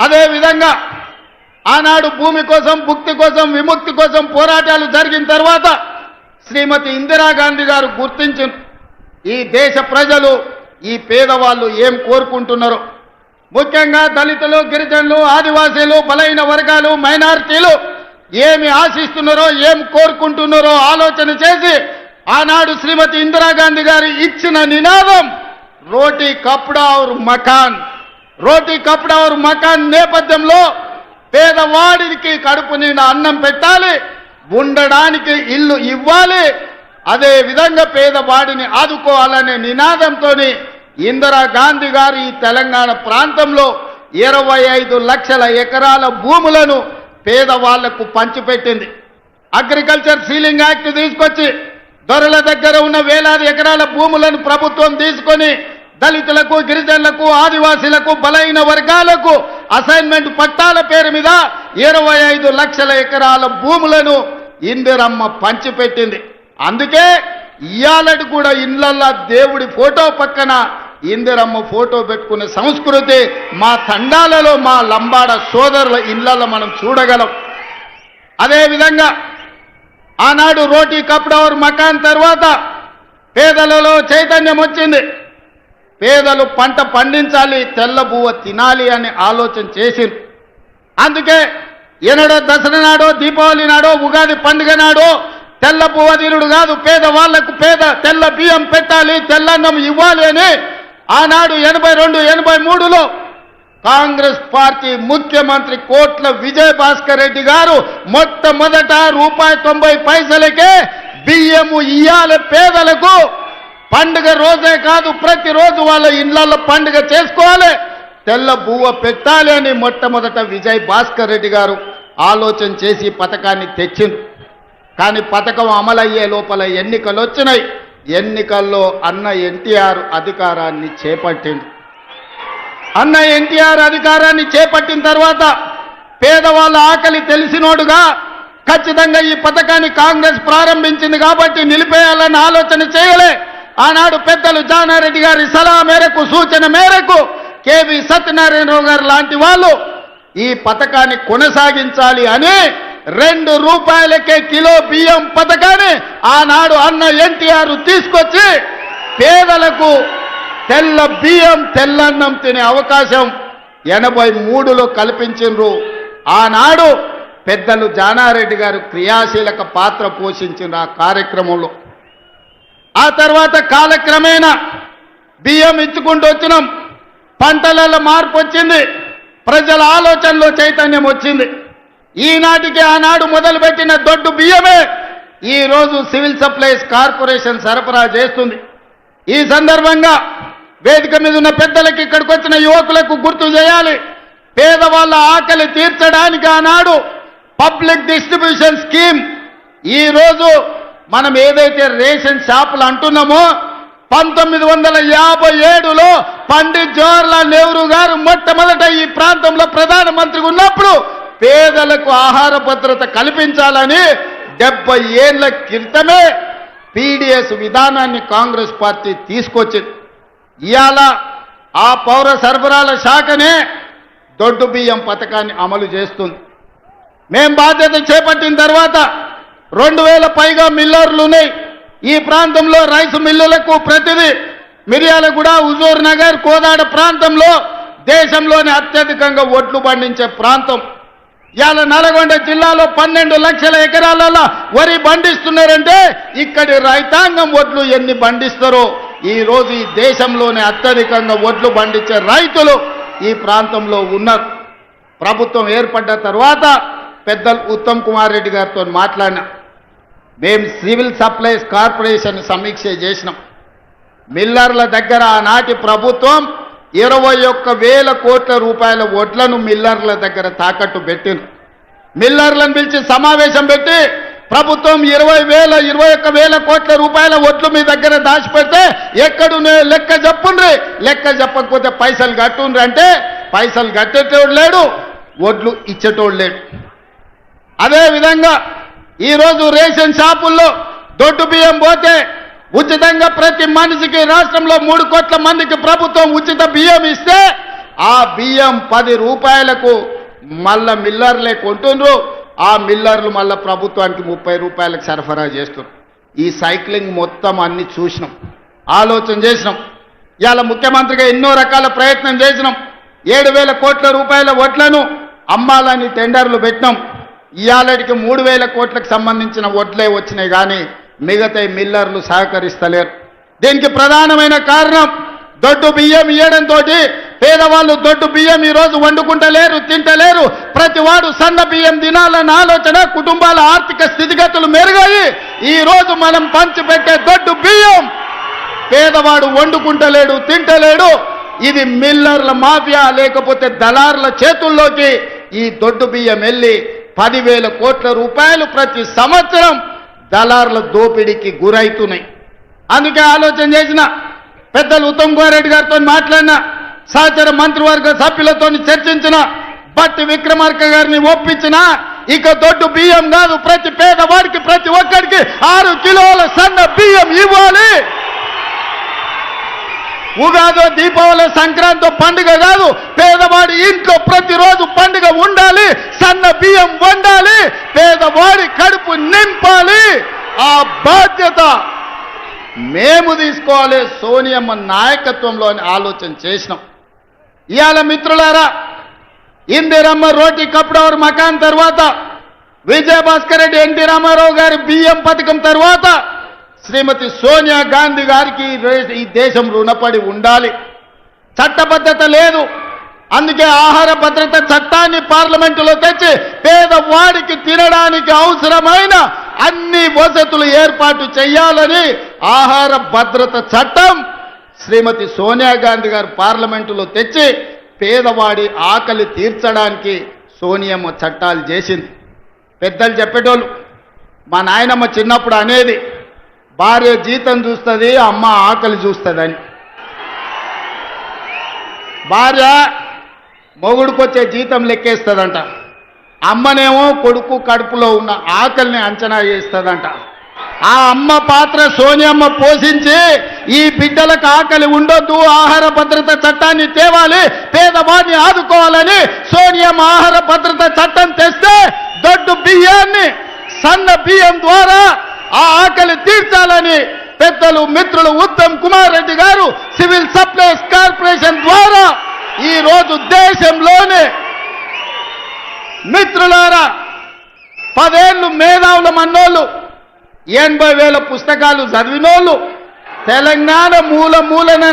అదే విధంగా ఆనాడు భూమి కోసం, భుక్తి కోసం, విముక్తి కోసం పోరాటాలు జరిగిన తర్వాత శ్రీమతి ఇందిరాగాంధీ గారు గుర్తించిన ఈ దేశ ప్రజలు, ఈ పేదవాళ్ళు ఏం కోరుకుంటున్నారో, ముఖ్యంగా దళితులు, గిరిజనులు, ఆదివాసీలు, బలహీన వర్గాలు, మైనారిటీలు ఏమి ఆశిస్తున్నారో, ఏం కోరుకుంటున్నారో ఆలోచన చేసి ఆనాడు శ్రీమతి ఇందిరాగాంధీ గారు ఇచ్చిన నినాదం రోటీ కప్డా ఔర్ మకాన్. రోటీ కప్డా ఔర్ మకాన్ నేపథ్యంలో పేదవాడికి కడుపు నిండా అన్నం పెట్టాలి, ఉండడానికి ఇల్లు ఇవ్వాలి, అదే విధంగా పేదవాడిని ఆదుకోవాలనే నినాదంతో ఇందిరాగాంధీ గారు ఈ తెలంగాణ ప్రాంతంలో 25 లక్షల ఎకరాల భూములను పేదవాళ్లకు పంచిపెట్టింది. అగ్రికల్చర్ సీలింగ్ యాక్ట్ తీసుకొచ్చి దొరల దగ్గర ఉన్న వేలాది ఎకరాల భూములను ప్రభుత్వం తీసుకొని దళితులకు, గిరిజనులకు, ఆదివాసీలకు, బలహీన వర్గాలకు అసైన్మెంట్ పట్టాల పేరు మీద 25 లక్షల ఎకరాల భూములను ఇందిరమ్మ పంచిపెట్టింది. అందుకే ఇయాలటి కూడా ఇళ్లల్లో దేవుడి ఫోటో పక్కన ఇందిరమ్మ ఫోటో పెట్టుకునే సంస్కృతి మా తండాలలో, మా లంబాడ సోదరుల ఇళ్లలో మనం చూడగలం. అదేవిధంగా ఆనాడు రోటీ కప్డా ఔర్ మకాన్ తర్వాత పేదలలో చైతన్యం వచ్చింది. పేదలు పంట పండించాలి, తెల్ల బువ్వ తినాలి అని ఆలోచన చేసింది. అందుకే ఎన్నడో దసరా నాడో, దీపావళి నాడో, ఉగాది పండుగ నాడో తెల్ల బువ్వ తినుడు కాదు, పేదవాళ్లకు తెల్ల బియ్యం పెట్టాలి, తెల్లన్నం ఇవ్వాలి అని ఆనాడు 82, 83లో కాంగ్రెస్ పార్టీ ముఖ్యమంత్రి కోట్ల విజయ్ భాస్కర్ రెడ్డి గారు మొట్టమొదట ₹90 బియ్యము ఇయ్యాలి పేదలకు. పండుగ రోజే కాదు, ప్రతిరోజు వాళ్ళ ఇళ్లలో పండుగ చేసుకోవాలి, తెల్ల బువ్వ పెట్టాలి అని మొట్టమొదట విజయ్ భాస్కర్ రెడ్డి గారు ఆలోచన చేసి పథకాన్ని తెచ్చింది. కానీ పథకం అమలయ్యే లోపల ఎన్నికలు వచ్చినాయి. ఎన్నికల్లో అన్న ఎన్టీఆర్ అధికారాన్ని చేపట్టింది. అన్న ఎన్టీఆర్ అధికారాన్ని చేపట్టిన తర్వాత పేదవాళ్ళ ఆకలి తెలిసినోడుగా ఖచ్చితంగా ఈ పథకాన్ని కాంగ్రెస్ ప్రారంభించింది కాబట్టి నిలిపేయాలని ఆలోచన చేయలే. ఆనాడు పెద్దలు జానారెడ్డి గారి సలహా మేరకు, సూచన మేరకు కేవీ సత్యనారాయణరావు గారు లాంటి వాళ్ళు ఈ పథకాన్ని కొనసాగించాలి అని ₹2 కిలో బియ్యం పథకాన్ని ఆనాడు అన్న ఎన్టీఆర్ తీసుకొచ్చి పేదలకు తెల్ల బియ్యం, తెల్లన్నం తినే అవకాశం 83లో కల్పించిండ్రు. ఆనాడు పెద్దలు జానారెడ్డి గారు క్రియాశీలక పాత్ర పోషించిన ఆ కార్యక్రమంలో. ఆ తర్వాత కాలక్రమేణా బియ్యం ఇచ్చుకుంటూ వచ్చినాం. పంటలలో మార్పు వచ్చింది, ప్రజల ఆలోచనలో చైతన్యం వచ్చింది. ఈనాటికి ఆనాడు మొదలుపెట్టిన దొడ్డు బియ్యమే ఈరోజు సివిల్ సప్లైస్ కార్పొరేషన్ సరఫరా చేస్తుంది. ఈ సందర్భంగా వేదిక మీద ఉన్న పెద్దలకి, ఇక్కడికి వచ్చిన యువకులకు గుర్తు చేయాలి, పేదవాళ్ళ ఆకలి తీర్చడానికి ఆనాడు పబ్లిక్ డిస్ట్రిబ్యూషన్ స్కీమ్. ఈరోజు మనం ఏదైతే రేషన్ షాపులు అంటున్నామో 1957లో పండిత్ జవహర్లాల్ నెహ్రూ గారు మొట్టమొదట ఈ ప్రాంతంలో ప్రధానమంత్రిగా ఉన్నప్పుడు పేదలకు ఆహార భద్రత కల్పించాలని 70 ఏళ్ల క్రితమే పీడీఎస్ విధానాన్ని కాంగ్రెస్ పార్టీ తీసుకొచ్చింది. ఇవాళ ఆ పౌర సరఫరాల శాఖనే దొడ్డు బియ్యం పథకాన్ని అమలు చేస్తుంది. మేం బాధ్యత చేపట్టిన తర్వాత 2000 పైగా మిల్లర్లు ఉన్నాయి ఈ ప్రాంతంలో. రైసు మిల్లులకు ప్రతిదీ మిర్యాలగూడ, హుజూర్ నగర్, కోదాడ ప్రాంతంలో దేశంలోనే అత్యధికంగా ఒడ్లు పండించే ప్రాంతం. ఇవాళ నల్గొండ జిల్లాలో 12 లక్షల ఎకరాలలో వరి పండిస్తున్నారంటే ఇక్కడి రైతాంగం ఒడ్లు ఎన్ని పండిస్తారో. ఈ రోజు ఈ దేశంలోనే అత్యధికంగా ఒడ్లు పండించే రైతులు ఈ ప్రాంతంలో ఉన్నారు. ప్రభుత్వం ఏర్పడ్డ తర్వాత పెద్దలు ఉత్తమ్ కుమార్ రెడ్డి గారితో మాట్లాడినా. మేము సివిల్ సప్లైస్ కార్పొరేషన్ సమీక్ష చేసినాం. మిల్లర్ల దగ్గర ఆనాటి ప్రభుత్వం 21,000 కోట్ల రూపాయల వడ్లను మిల్లర్ల దగ్గర తాకట్టు పెట్టింది. మిల్లర్లను పిలిచి సమావేశం పెట్టి ప్రభుత్వం 21,000 కోట్ల రూపాయల వడ్లు మీ దగ్గర దాచిపెడితే ఎక్కడునే లెక్క చెప్పుండ్రి, లెక్క చెప్పకపోతే పైసలు కట్టుండ్రి అంటే పైసలు కట్టేటోడు లేడు, వడ్లు ఇచ్చేటోడు లేడు. అదేవిధంగా ఈరోజు రేషన్ షాపుల్లో దొడ్డు బియ్యం పోతే ఉచితంగా ప్రతి మనిషికి రాష్ట్రంలో 3 కోట్ల మందికి ప్రభుత్వం ఉచిత బియ్యం ఇస్తే ఆ బియ్యం 10 రూపాయలకు మళ్ళా మిల్లర్లే కొంటుండ్రు. ఆ మిల్లర్లు మళ్ళా ప్రభుత్వానికి 30 రూపాయలకు సరఫరా చేస్తున్నారు. ఈ సైక్లింగ్ మొత్తం అన్ని చూసినాం, ఆలోచన చేసినాం. ఇవాళ ముఖ్యమంత్రిగా ఎన్నో రకాల ప్రయత్నం చేసినాం. 7,000 కోట్ల రూపాయల వడ్లను అమ్మాలని టెండర్లు పెట్టినాం. ఇవాళకి 3,000 కోట్లకు సంబంధించిన వడ్లే వచ్చినాయి, కానీ మిగతా మిల్లర్లు సహకరిస్తలేరు. దీనికి ప్రధానమైన కారణం దొడ్డు బియ్యం ఇవ్వడంతో పేదవాళ్ళు దొడ్డు బియ్యం ఈరోజు వండుకుంటలేరు, తింటలేరు. ప్రతివాడు సన్న బియ్యం తినాలన్న ఆలోచన, కుటుంబాల ఆర్థిక స్థితిగతులు మెరుగాయి. ఈరోజు మనం పంచిపెట్టే దొడ్డు బియ్యం పేదవాడు వండుకుంటలేడు, తింటలేడు. ఇది మిల్లర్ల మాఫియా లేకపోతే దళారుల చేతుల్లోకి ఈ దొడ్డు బియ్యం వెళ్ళి 10,000 కోట్ల రూపాయలు ప్రతి సంవత్సరం దళారుల దోపిడీకి గురైతున్నాయి. అందుకే ఆలోచన చేసిన పెద్దలు ఉత్తమ్ కుమార్ రెడ్డి గారితో మాట్లాడిన, సహచర మంత్రివర్గ సభ్యులతో చర్చించిన, బట్టి విక్రమార్క గారిని ఒప్పించిన, ఇక దొడ్డు బియ్యం కాదు, ప్రతి పేదవాడికి ప్రతి ఒక్కరికి 6 కిలోల సన్న బియ్యం ఇవ్వాలి. ఉగాదో, దీపావళి, సంక్రాంతి పండుగ కాదు, పేదవాడి ఇంట్లో ప్రతిరోజు పండుగ ఉండాలి, సన్న బియ్యం వండాలి, పేదవాడి కడుపు నింపాలి. ఆ బాధ్యత మేము తీసుకోవాలి. సోనియమ్మ నాయకత్వంలో ఆలోచన చేసినాం. ఇవాళ మిత్రులారా, ఇందిరమ్మ రోటీ కప్డవర్ మకాన్ తర్వాత, విజయభాస్కర్ రెడ్డి ఎన్టీ రామారావు గారి బియ్యం పథకం తర్వాత శ్రీమతి సోనియా గాంధీ గారికి ఈ దేశం రుణపడి ఉండాలి. చట్టబద్ధత లేదు. అందుకే ఆహార భద్రత చట్టాన్ని పార్లమెంటులో తెచ్చి పేదవాడికి తినడానికి అవసరమైన అన్ని వసతులు ఏర్పాటు చేయాలని ఆహార భద్రత చట్టం శ్రీమతి సోనియా గాంధీ గారు పార్లమెంటులో తెచ్చి పేదవాడి ఆకలి తీర్చడానికి సోనియమ్మ చట్టాలు చేసింది. పెద్దలు చెప్పేటోళ్ళు, మా నాయనమ్మ చిన్నప్పుడు అనేది, భార్య జీతం చూస్తుంది, అమ్మ ఆకలి చూస్తుందని. భార్య మొగుడుకొచ్చే జీతం లెక్కేస్తుందంట, అమ్మనేమో కొడుకు కడుపులో ఉన్న ఆకలిని అంచనా చేస్తుందంట. ఆ అమ్మ పాత్ర సోనియమ్మ పోషించి ఈ బిడ్డలకు ఆకలి ఉండొద్దు, ఆహార భద్రత చట్టాన్ని తేవాలి, పేదవాడిని ఆదుకోవాలని సోనియమ్మ ఆహార భద్రత చట్టం తెస్తే దొడ్డు బియ్యాన్ని సన్న బియ్యం ద్వారా ఆ ఆకలి తీర్చాలని పెద్దలు మిత్రులు ఉత్తమ్ కుమార్ రెడ్డి గారు సివిల్ సప్లైస్ కార్పొరేషన్ ద్వారా ఈ రోజు దేశంలోనే మిత్రులారా 10 ఏళ్ళు మేధావుల మన్నోళ్ళు, 80,000 పుస్తకాలు చదివినోళ్ళు, తెలంగాణ మూల మూలన